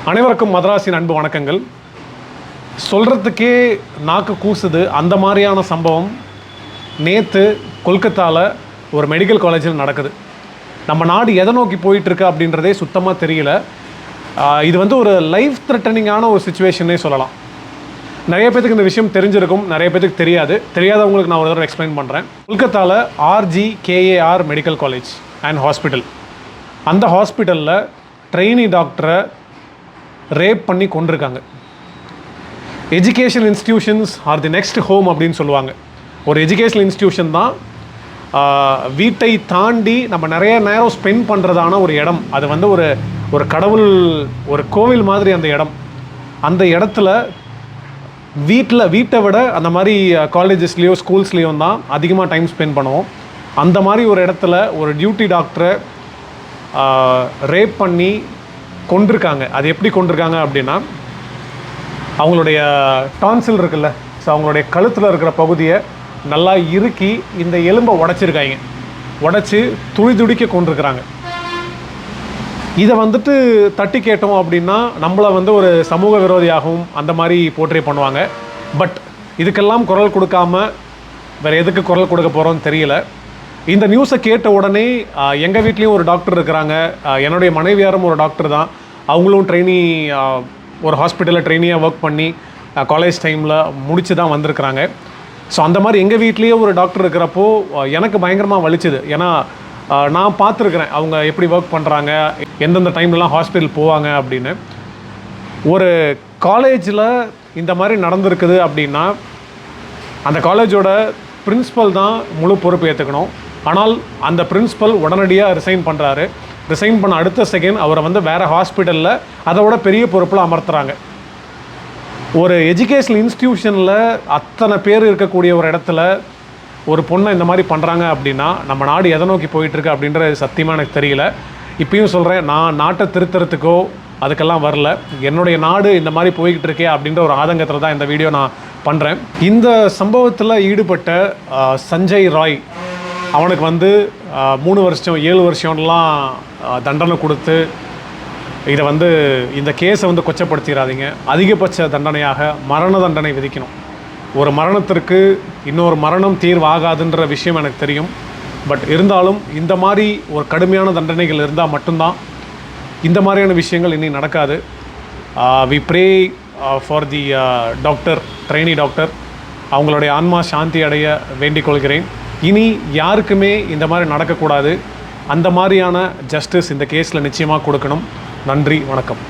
அனைவருக்கும் மதராசின் அன்பு வணக்கங்கள். சொல்கிறதுக்கே நாக்கு கூசுது. அந்த மாதிரியான சம்பவம் நேற்று கொல்கத்தாவில் ஒரு மெடிக்கல் காலேஜில் நடக்குது. நம்ம நாடு எதை நோக்கி போயிட்டுருக்கு அப்படின்றதே சுத்தமாக தெரியல. இது ஒரு லைஃப் த்ரெட்டனிங்கான ஒரு சுச்சுவேஷனே சொல்லலாம். நிறைய பேத்துக்கு இந்த விஷயம் தெரிஞ்சிருக்கும், நிறைய பேத்துக்கு தெரியாதவங்களுக்கு நான் ஒரு தடவை எக்ஸ்பிளைன் பண்ணுறேன். கொல்கத்தாவில் RGKAR medical college and hospital, அந்த ஹாஸ்பிட்டலில் ட்ரெயினி டாக்டரை ரேப் பண்ணி கொண்டிருக்காங்க. Education institutions are the next home அப்படின்னு சொல்லுவாங்க. ஒரு எஜுகேஷனல் இன்ஸ்டிடியூஷன் தான் வீட்டை தாண்டி நம்ம நிறைய நேரம் ஸ்பெண்ட் பண்ணுறதான ஒரு இடம். அது ஒரு கடவுள், ஒரு கோவில் மாதிரி அந்த இடம். அந்த இடத்துல வீட்டை விட அந்த மாதிரி காலேஜஸ்லேயோ ஸ்கூல்ஸ்லேயோ தான் அதிகமாக டைம் ஸ்பெண்ட் பண்ணுவோம். அந்த மாதிரி ஒரு இடத்துல ஒரு டியூட்டி டாக்டரை ரேப் பண்ணி கொண்டிருக்காங்க. அது எப்படி கொண்டிருக்காங்க அப்படின்னா, அவங்களுடைய டான்சில் இருக்குல்ல, ஸோ அவங்களுடைய கழுத்தில் இருக்கிற பகுதியை நல்லா இறுக்கி இந்த எலும்பை உடைச்சிருக்காங்க. உடைச்சி துடிக்க கொண்டிருக்கிறாங்க. இதை தட்டி கேட்டோம் அப்படின்னா நம்மளை ஒரு சமூக விரோதியாகவும் அந்த மாதிரி போர்ட்ரே பண்ணுவாங்க. பட் இதுக்கெல்லாம் குரல் கொடுக்காம வேறு எதுக்கு குரல் கொடுக்க போகிறோன்னு தெரியல. இந்த நியூஸை கேட்ட உடனே எங்கள் வீட்லேயும் ஒரு டாக்டர் இருக்கிறாங்க. என்னுடைய மனைவியாரும் ஒரு டாக்டர் தான். அவங்களும் ஒரு ஹாஸ்பிட்டலில் ட்ரெயினியாக ஒர்க் பண்ணி காலேஜ் டைமில் முடித்து தான் வந்திருக்கிறாங்க. ஸோ அந்த மாதிரி எங்கள் வீட்லேயே ஒரு டாக்டர் இருக்கிறப்போ எனக்கு பயங்கரமாக வலிச்சுது. ஏன்னா நான் பார்த்துருக்குறேன் அவங்க எப்படி ஒர்க் பண்ணுறாங்க, எந்தெந்த டைம்லலாம் ஹாஸ்பிட்டல் போவாங்க அப்படின்னு. ஒரு காலேஜில் இந்த மாதிரி நடந்திருக்குது அப்படின்னா அந்த காலேஜோட பிரின்ஸிபல் தான் முழு பொறுப்பு ஏற்றுக்கணும். ஆனால் அந்த பிரின்ஸிபல் உடனடியாக ரிசைன் பண்ணுறாரு. ரிசைன் பண்ண அடுத்த செகண்ட் அவரை வேறு ஹாஸ்பிட்டலில் அதோட பெரிய பொறுப்பில் அமர்த்துறாங்க. ஒரு எஜுகேஷனல் இன்ஸ்டிடியூஷனில் அத்தனை பேர் இருக்கக்கூடிய ஒரு இடத்துல ஒரு பொண்ணை இந்த மாதிரி பண்ணுறாங்க அப்படின்னா நம்ம நாடு எதை நோக்கி போயிட்டுருக்கு அப்படின்றது சத்தியமாக எனக்கு தெரியல. இப்பயும் சொல்கிறேன், நான் நாட்டை திருத்தறதுக்கோ அதுக்கெல்லாம் வரல. என்னுடைய நாடு இந்த மாதிரி போய்கிட்டு இருக்கே அப்படின்ற ஒரு ஆதங்கத்தில் தான் இந்த வீடியோ நான் பண்ணுறேன். இந்த சம்பவத்தில் ஈடுபட்ட சஞ்சய் ராய், அவனுக்கு 3 வருஷம் 7 வருஷம்லாம் தண்டனை கொடுத்து இதை இந்த கேஸை கொச்சப்படுத்திடாதீங்க. அதிகபட்ச தண்டனையாக மரண தண்டனை விதிக்கணும். ஒரு மரணத்திற்கு இன்னொரு மரணம் தீர்வாகாதுன்ற விஷயம் எனக்கு தெரியும். பட் இருந்தாலும் இந்த மாதிரி ஒரு கடுமையான தண்டனைகள் இருந்தால் மட்டும்தான் இந்த மாதிரியான விஷயங்கள் இனி நடக்காது. We pray for the doctor, trainee doctor, அவங்களுடைய ஆன்மா சாந்தி அடைய வேண்டிக் கொள்கிறேன். இனி யாருக்குமே இந்த மாதிரி நடக்கக்கூடாது. அந்த மாதிரியான ஜஸ்டிஸ் இந்த கேஸில் நிச்சயமாக கொடுக்கணும். நன்றி, வணக்கம்.